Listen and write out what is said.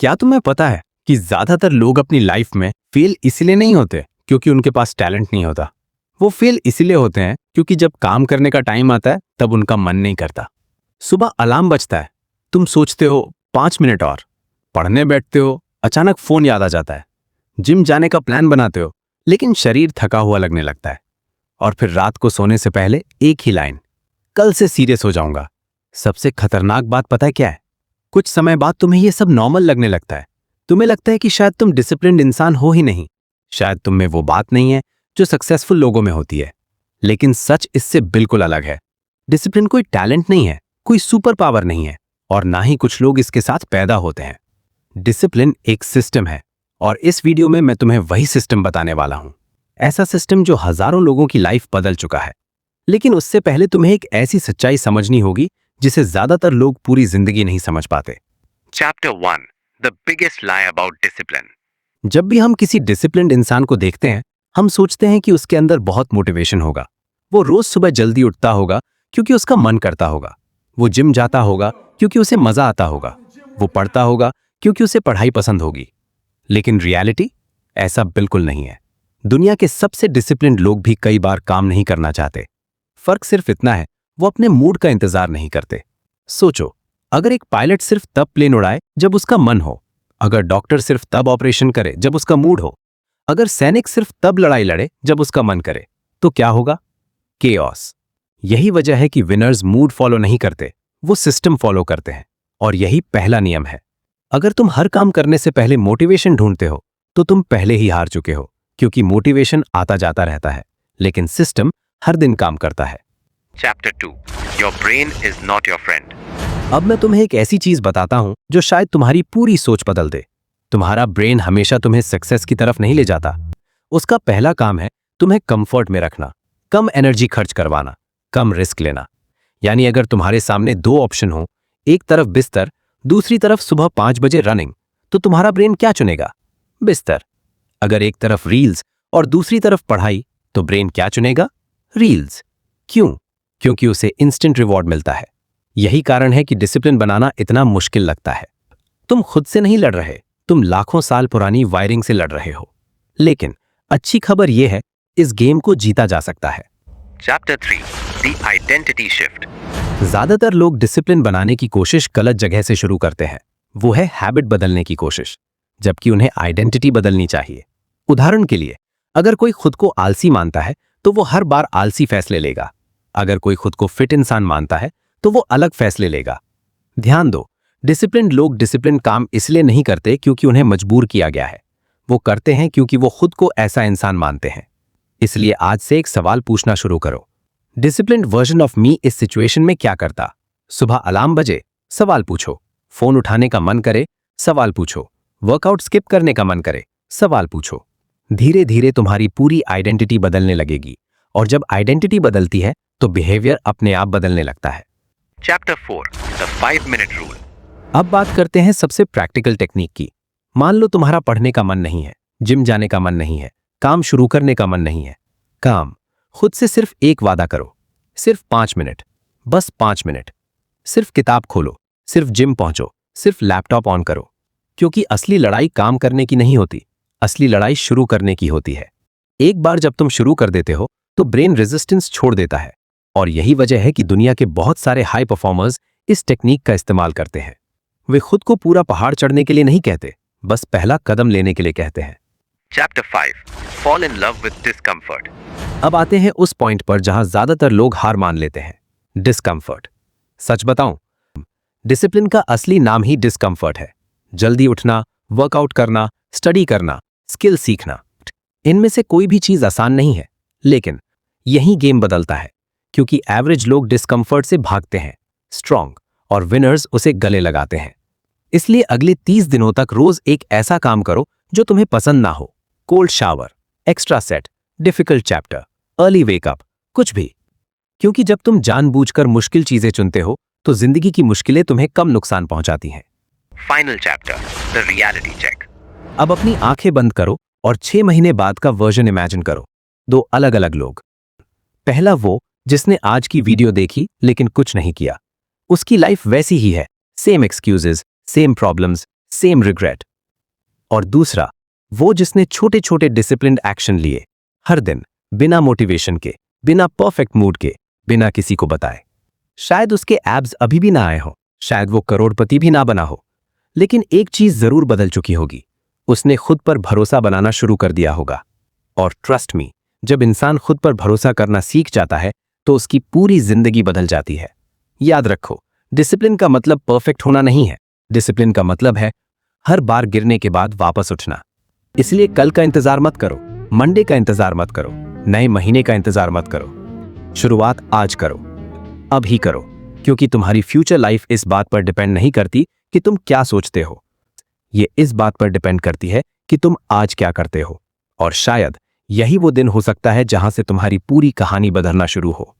क्या तुम्हें पता है कि ज्यादातर लोग अपनी लाइफ में फेल इसलिए नहीं होते क्योंकि उनके पास टैलेंट नहीं होता। वो फेल इसलिए होते हैं क्योंकि जब काम करने का टाइम आता है तब उनका मन नहीं करता। सुबह अलार्म बजता है, तुम सोचते हो 5 मिनट और, पढ़ने बैठते हो, अचानक फोन याद आ जाता है। जिम जाने का प्लान बनाते हो लेकिन शरीर थका हुआ लगने लगता है। और फिर रात को सोने से पहले एक ही लाइन, कल से सीरियस हो जाऊंगा। सबसे खतरनाक बात पता है क्या है? कुछ समय बाद तुम्हें यह सब नॉर्मल लगने लगता है। तुम्हें लगता है कि शायद तुम डिसिप्लिन्ड इंसान हो ही नहीं, शायद तुम में वो बात नहीं है जो सक्सेसफुल लोगों में होती है। लेकिन सच इससे बिल्कुल अलग है। डिसिप्लिन कोई टैलेंट नहीं है, कोई सुपर पावर नहीं है, और ना ही कुछ लोग इसके साथ पैदा होते हैं। डिसिप्लिन एक सिस्टम है, और इस वीडियो में मैं तुम्हें वही सिस्टम बताने वाला हूं। ऐसा सिस्टम जो हजारों लोगों की लाइफ बदल चुका है। लेकिन उससे पहले तुम्हें एक ऐसी सच्चाई समझनी होगी जिसे ज्यादातर लोग पूरी जिंदगी नहीं समझ पाते। Chapter 1 The Biggest Lie About Discipline. जब भी हम किसी डिसिप्लिन्ड इंसान को देखते हैं, हम सोचते हैं कि उसके अंदर बहुत मोटिवेशन होगा। वो रोज सुबह जल्दी उठता होगा क्योंकि उसका मन करता होगा। वो जिम जाता होगा क्योंकि उसे मजा आता होगा। वो पढ़ता होगा क्योंकि उसे पढ़ाई पसंद होगी। लेकिन रियलिटी ऐसा बिल्कुल नहीं है। दुनिया के सबसे डिसिप्लिन्ड लोग भी कई बार काम नहीं करना चाहते। फर्क सिर्फ इतना है, वो अपने मूड का इंतजार नहीं करते। सोचो, अगर एक पायलट सिर्फ तब प्लेन उड़ाए जब उसका मन हो, अगर डॉक्टर सिर्फ तब ऑपरेशन करे जब उसका मूड हो, अगर सैनिक सिर्फ तब लड़ाई लड़े जब उसका मन करे, तो क्या होगा? केओस। यही वजह है कि विनर्स मूड फॉलो नहीं करते, वो सिस्टम फॉलो करते हैं। और यही पहला नियम है। अगर तुम हर काम करने से पहले मोटिवेशन ढूंढते हो तो तुम पहले ही हार चुके हो, क्योंकि मोटिवेशन आता जाता रहता है, लेकिन सिस्टम हर दिन काम करता है। Chapter 2 Your brain is not your friend. अब मैं तुम्हें एक ऐसी चीज बताता हूं जो शायद तुम्हारी पूरी सोच बदल दे। तुम्हारा ब्रेन हमेशा तुम्हें सक्सेस की तरफ नहीं ले जाता। उसका पहला काम है तुम्हें कंफर्ट में रखना, कम एनर्जी खर्च करवाना, कम रिस्क लेना। यानी अगर तुम्हारे सामने दो ऑप्शन हो, एक तरफ बिस्तर, दूसरी तरफ सुबह 5 बजे रनिंग, तो तुम्हारा ब्रेन क्या चुनेगा? बिस्तर। अगर एक तरफ रील्स और दूसरी तरफ पढ़ाई, तो ब्रेन क्या चुनेगा? रील्स। क्यों? क्योंकि उसे इंस्टेंट रिवॉर्ड मिलता है। यही कारण है कि डिसिप्लिन बनाना इतना मुश्किल लगता है। तुम खुद से नहीं लड़ रहे, तुम लाखों साल पुरानी वायरिंग से लड़ रहे हो। लेकिन अच्छी खबर यह है, इस गेम को जीता जा सकता है। Chapter 3 The Identity Shift. ज्यादातर लोग डिसिप्लिन बनाने की कोशिश गलत जगह से शुरू करते हैं। वो है हैबिट बदलने की कोशिश, जबकि उन्हें आइडेंटिटी बदलनी चाहिए। उदाहरण के लिए, अगर कोई खुद को आलसी मानता है तो वो हर बार आलसी फैसले लेगा। अगर कोई खुद को फिट इंसान मानता है तो वो अलग फैसले लेगा। ध्यान दो, डिसिप्लिन्ड लोग डिसिप्लिन काम इसलिए नहीं करते क्योंकि उन्हें मजबूर किया गया है। वो करते हैं क्योंकि वो खुद को ऐसा इंसान मानते हैं। इसलिए आज से एक सवाल पूछना शुरू करो। डिसिप्लिन्ड वर्जन ऑफ मी इस सिचुएशन में क्या करता? सुबह अलार्म बजे, सवाल पूछो। फोन उठाने का मन करे, सवाल पूछो। वर्कआउट स्किप करने का मन करे, सवाल पूछो। धीरे धीरे तुम्हारी पूरी आइडेंटिटी बदलने लगेगी, और जब आइडेंटिटी बदलती है तो बिहेवियर अपने आप बदलने लगता है। Chapter 4 The 5-Minute Rule. अब बात करते हैं सबसे प्रैक्टिकल टेक्निक की। मान लो तुम्हारा पढ़ने का मन नहीं है, जिम जाने का मन नहीं है, काम शुरू करने का मन नहीं है। खुद से सिर्फ एक वादा करो, सिर्फ 5 मिनट, बस 5 मिनट। सिर्फ किताब खोलो, सिर्फ जिम पहुंचो, सिर्फ लैपटॉप ऑन करो। क्योंकि असली लड़ाई काम करने की नहीं होती, असली लड़ाई शुरू करने की होती है। एक बार जब तुम शुरू कर देते हो तो ब्रेन रेजिस्टेंस छोड़ देता है, और यही वजह है कि दुनिया के बहुत सारे हाई परफॉर्मर्स इस टेक्निक का इस्तेमाल करते हैं। वे खुद को पूरा पहाड़ चढ़ने के लिए नहीं कहते, बस पहला कदम लेने के लिए कहते हैं। Chapter 5 Fall in Love with Discomfort. अब आते हैं उस पॉइंट पर जहां ज्यादातर लोग हार मान लेते हैं, डिस्कम्फर्ट। सच बताऊं, डिसिप्लिन का असली नाम ही डिस्कम्फर्ट है। जल्दी उठना, वर्कआउट करना, स्टडी करना, स्किल सीखना, इनमें से कोई भी चीज आसान नहीं है। लेकिन यही गेम बदलता है, क्योंकि एवरेज लोग डिस्कम्फर्ट से भागते हैं, स्ट्रॉन्ग, और विनर्स उसे गले लगाते हैं। इसलिए अगले 30 दिनों तक रोज एक ऐसा काम करो जो तुम्हें पसंद ना हो। Cold shower, extra set, difficult chapter, early wake up, कुछ भी। क्योंकि जब तुम जानबूझकर मुश्किल चीजें चुनते हो तो जिंदगी की मुश्किलें तुम्हें कम नुकसान पहुंचाती हैं। Final chapter The Reality Check. अब अपनी आंखें बंद करो और 6 महीने बाद का वर्जन इमेजिन करो। 2 अलग अलग लोग। पहला वो जिसने आज की वीडियो देखी लेकिन कुछ नहीं किया। उसकी लाइफ वैसी ही है, same excuses, same problems, same regret. और दूसरा, वो जिसने छोटे छोटे डिसिप्लिन्ड एक्शन लिए हर दिन, बिना मोटिवेशन के, बिना परफेक्ट मूड के, बिना किसी को बताए। शायद उसके एब्स अभी भी ना आए हो, शायद वो करोड़पति भी ना बना हो, लेकिन एक चीज जरूर बदल चुकी होगी, उसने खुद पर भरोसा बनाना शुरू कर दिया होगा। और ट्रस्ट मी, जब इंसान खुद पर भरोसा करना सीख जाता है तो उसकी पूरी जिंदगी बदल जाती है। याद रखो, डिसिप्लिन का मतलब परफेक्ट होना नहीं है, डिसिप्लिन का मतलब है हर बार गिरने के बाद वापस उठना। इसलिए कल का इंतजार मत करो, मंडे का इंतजार मत करो, नए महीने का इंतजार मत करो। शुरुआत आज करो, अभी करो, क्योंकि तुम्हारी फ्यूचर लाइफ इस बात पर डिपेंड नहीं करती कि तुम क्या सोचते हो, ये इस बात पर डिपेंड करती है कि तुम आज क्या करते हो। और शायद यही वो दिन हो सकता है जहां से तुम्हारी पूरी कहानी बदलना शुरू हो।